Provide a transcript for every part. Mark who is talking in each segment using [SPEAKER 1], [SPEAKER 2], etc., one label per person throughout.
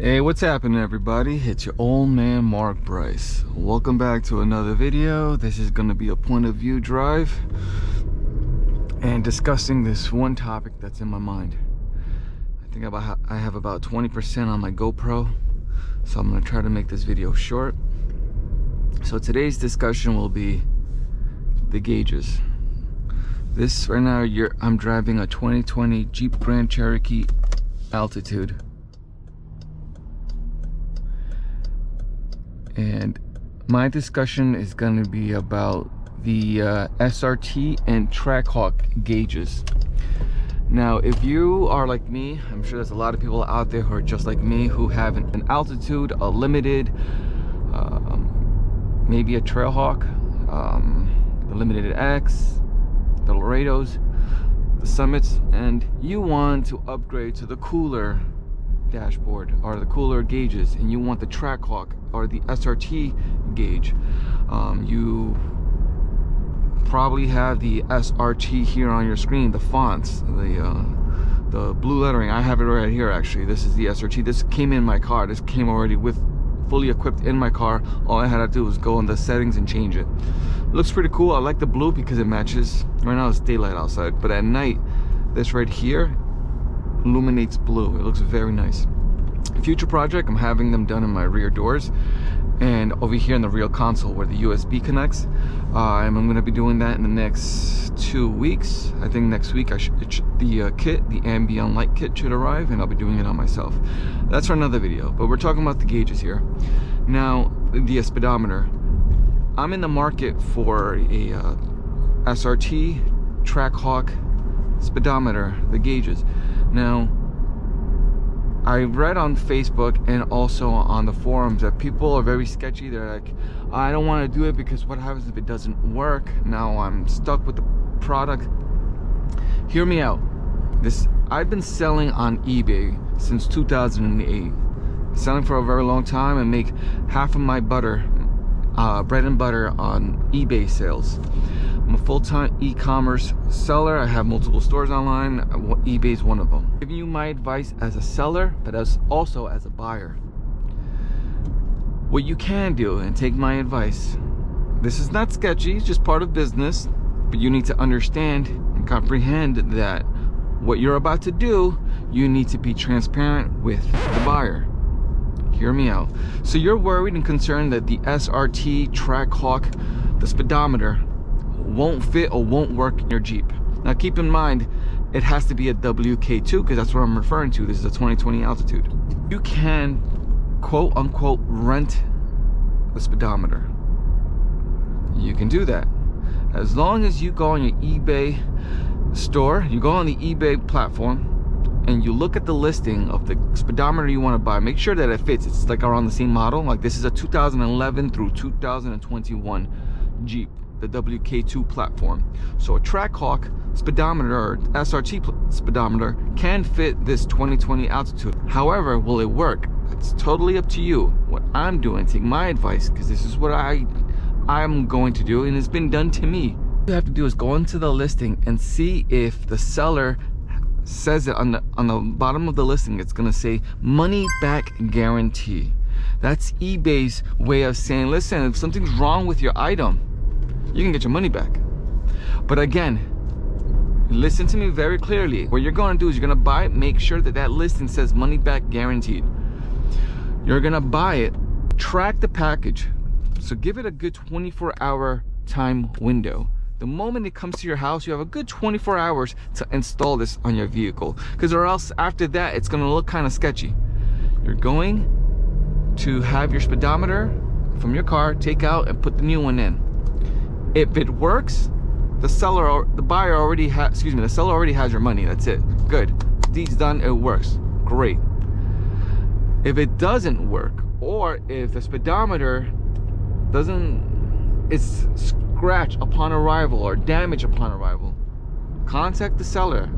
[SPEAKER 1] Hey, what's happening, everybody? It's your old man Mark Bryce. Welcome back to another video. This is going to be a point of view drive and discussing this one topic that's in my mind. I have about 20% on my GoPro, so I'm going to try to make this video short. So today's discussion will be the gauges. This right now, I'm driving a 2020 Jeep Grand Cherokee Altitude. And my discussion is going to be about the SRT and Trackhawk gauges. Now, if you are like me, I'm sure there's a lot of people out there who are just like me, who have an Altitude, a Limited, maybe a Trailhawk, the Limited X, the Laredos, the Summits, and you want to upgrade to the cooler dashboard or the cooler gauges, and you want the Trackhawk or the SRT gauge. You probably have the SRT here on your screen, the fonts, the blue lettering. I have it right here actually. This is the SRT. This came in my car. This came already with fully equipped in my car. All I had to do was go in the settings and change it. Looks pretty cool. I like the blue because it matches. Right now it's daylight outside, but at night this right here illuminates blue. It looks very nice. Future project, I'm having them done in my rear doors and over here in the rear console where the USB connects. I'm going to be doing that in the next 2 weeks. I think next week the ambient light kit should arrive, and I'll be doing it on myself. That's for another video, but we're talking about the gauges here. Now, the speedometer. I'm in the market for a SRT Trackhawk speedometer, the gauges. Now, I read on Facebook and also on the forums that people are very sketchy. They're like, I don't want to do it because what happens if it doesn't work? Now I'm stuck with the product. Hear me out. I've been selling on eBay since 2008. Selling for a very long time and make half of my bread and butter on eBay sales. I'm a full-time e-commerce seller. I have multiple stores online. eBay is one of them. I'm giving you my advice as a seller, but also as a buyer. What you can do, and take my advice, this is not sketchy, it's just part of business, but you need to understand and comprehend that what you're about to do, you need to be transparent with the buyer. Hear me out. So you're worried and concerned that the SRT Trackhawk, the speedometer, won't fit or won't work in your Jeep. Now keep in mind, it has to be a WK2 because that's what I'm referring to. This is a 2020 Altitude. You can quote unquote rent the speedometer. You can do that as long as you go on your eBay store, you go on the eBay platform and you look at the listing of the speedometer you want to buy. Make sure that it fits. It's like around the same model. Like this is a 2011 through 2021 Jeep, the WK2 platform. So a Trackhawk speedometer or SRT speedometer can fit this 2020 Altitude. However, will it work? It's totally up to you. What I'm doing, take my advice, because this is what I'm going to do, and it's been done to me. What you have to do is go into the listing and see if the seller says it on the bottom of the listing. It's gonna say money back guarantee. That's eBay's way of saying, listen, if something's wrong with your item, you can get your money back. But again, listen to me very clearly. What you're going to do is you're going to buy it, make sure that that listing says money back guaranteed. You're going to buy it, track the package. So give it a good 24-hour time window. The moment it comes to your house, you have a good 24 hours to install this on your vehicle, because or else after that it's going to look kind of sketchy. You're going to have your speedometer from your car, take out and put the new one in. If it works, the seller already has your money. That's it. Good. Deed's done. It works. Great. If it doesn't work, or if the speedometer it's scratch upon arrival or damage upon arrival, contact the seller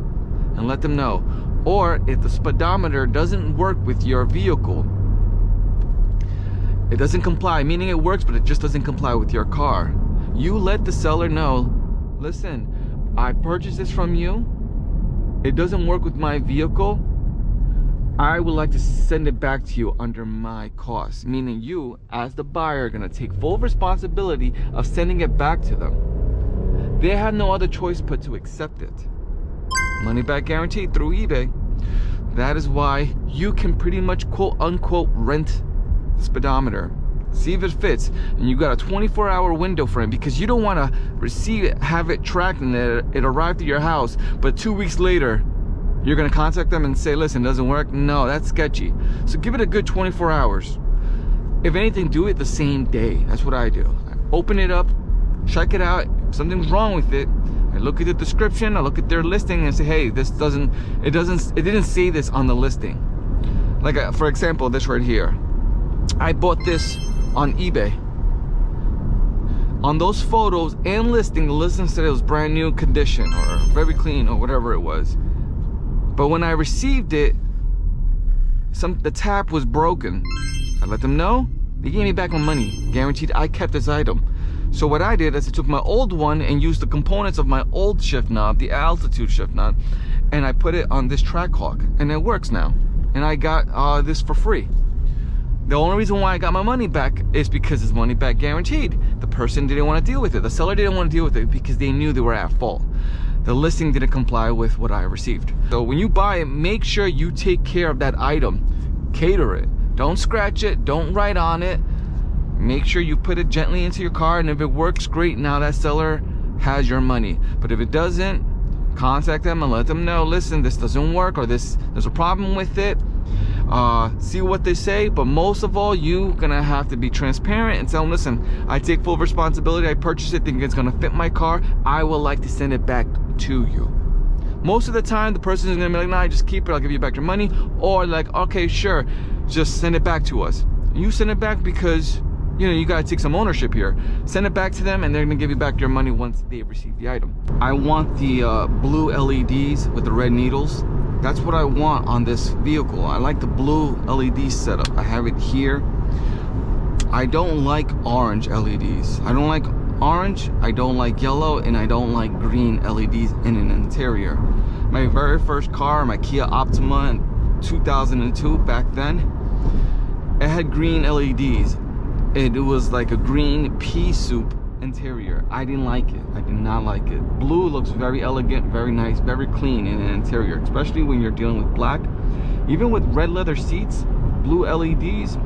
[SPEAKER 1] and let them know. Or if the speedometer doesn't work with your vehicle, it doesn't comply, meaning it works but it just doesn't comply with your car, you let the seller know, listen, I purchased this from you, it doesn't work with my vehicle, I would like to send it back to you under my cost, meaning you, as the buyer, are gonna take full responsibility of sending it back to them. They have no other choice but to accept it. Money back guaranteed through eBay. That is why you can pretty much quote unquote rent the speedometer. See if it fits, and you got a 24-hour window frame, because you don't want to receive it, have it tracked, and it arrived at your house, but 2 weeks later you're going to contact them and say, listen, it doesn't work. No, that's sketchy. So give it a good 24 hours. If anything, do it the same day. That's what I do. I open it up, check it out. If something's wrong with it, I look at the description, I look at their listing, and say, hey, it didn't say this on the listing. Like for example, this right here, I bought this on eBay. On those photos and listing, the listing said it was brand new condition or very clean or whatever it was. But when I received it, the tap was broken. I let them know. They gave me back my money, guaranteed. I kept this item. So what I did is I took my old one and used the components of my old shift knob, the altitude shift knob, and I put it on this Trackhawk, and it works now. And I got this for free. The only reason why I got my money back is because it's money back guaranteed. The person didn't want to deal with it. The seller didn't want to deal with it because they knew they were at fault. The listing didn't comply with what I received. So when you buy it, make sure you take care of that item. Cater it. Don't scratch it. Don't write on it. Make sure you put it gently into your car, and if it works, great. Now that seller has your money. But if it doesn't, contact them and let them know, listen, this doesn't work, or there's a problem with it. See what they say, but most of all, you're gonna have to be transparent and tell them, listen, I take full responsibility. I purchased it thinking it's gonna fit my car. I would like to send it back to you. Most of the time, the person is gonna be like, nah, just keep it, I'll give you back your money. Or like, okay, sure, just send it back to us. You send it back because you gotta take some ownership here. Send it back to them, and they're gonna give you back your money once they receive the item. I want the blue LEDs with the red needles. That's what I want on this vehicle. I like the blue LED setup. I have it here. I don't like orange LEDs. I don't like orange, I don't like yellow, and I don't like green LEDs in an interior. My very first car, my Kia Optima in 2002, back then, it had green LEDs. It was like a green pea soup interior. I didn't like it. I did not like it. Blue looks very elegant, very nice, very clean in an interior, especially when you're dealing with black. Even with red leather seats, blue LEDs,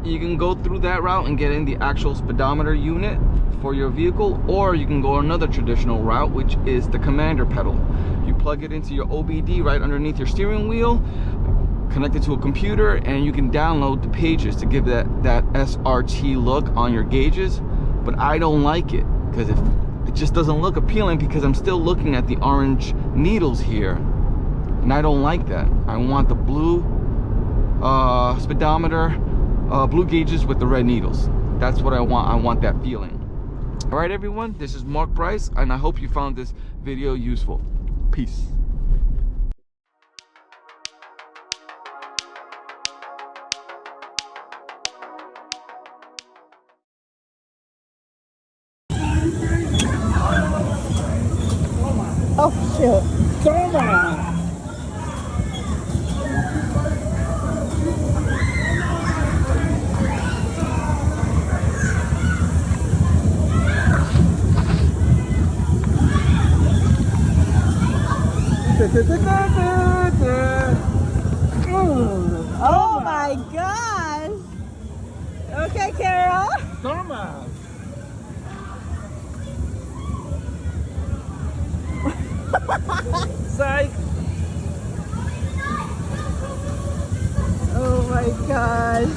[SPEAKER 1] you can go through that route and get in the actual speedometer unit for your vehicle, or you can go another traditional route, which is the commander pedal. You plug it into your OBD right underneath your steering wheel, connect it to a computer, and you can download the pages to give that SRT look on your gauges. But I don't like it because it just doesn't look appealing, because I'm still looking at the orange needles here, and I don't like that. I want the blue speedometer, blue gauges with the red needles. That's what I want. I want that feeling. All right, everyone, this is Mark Price, and I hope you found this video useful. Peace.
[SPEAKER 2] Oh, shoot.
[SPEAKER 3] Come on!
[SPEAKER 2] Oh my gosh. Okay, Carol.
[SPEAKER 3] Toma! Psych!
[SPEAKER 2] Oh my gosh.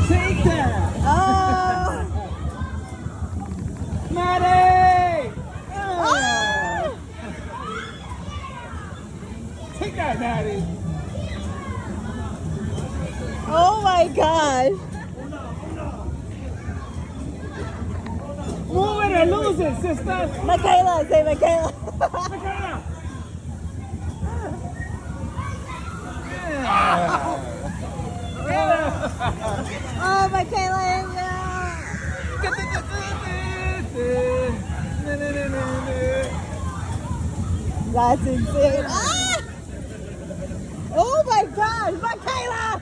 [SPEAKER 3] Take that!
[SPEAKER 2] Oh.
[SPEAKER 3] Maddie!
[SPEAKER 2] Oh.
[SPEAKER 3] Take that, Maddie!
[SPEAKER 2] Oh my gosh.
[SPEAKER 3] Move it or lose it, sister!
[SPEAKER 2] Michaela, say Michaela.
[SPEAKER 3] Michaela!
[SPEAKER 2] Oh, Michaela. That's insane. Ah! Oh my gosh, Michaela!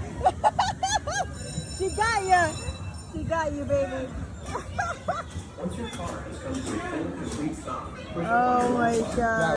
[SPEAKER 2] She got you. She got you, baby. Oh my god.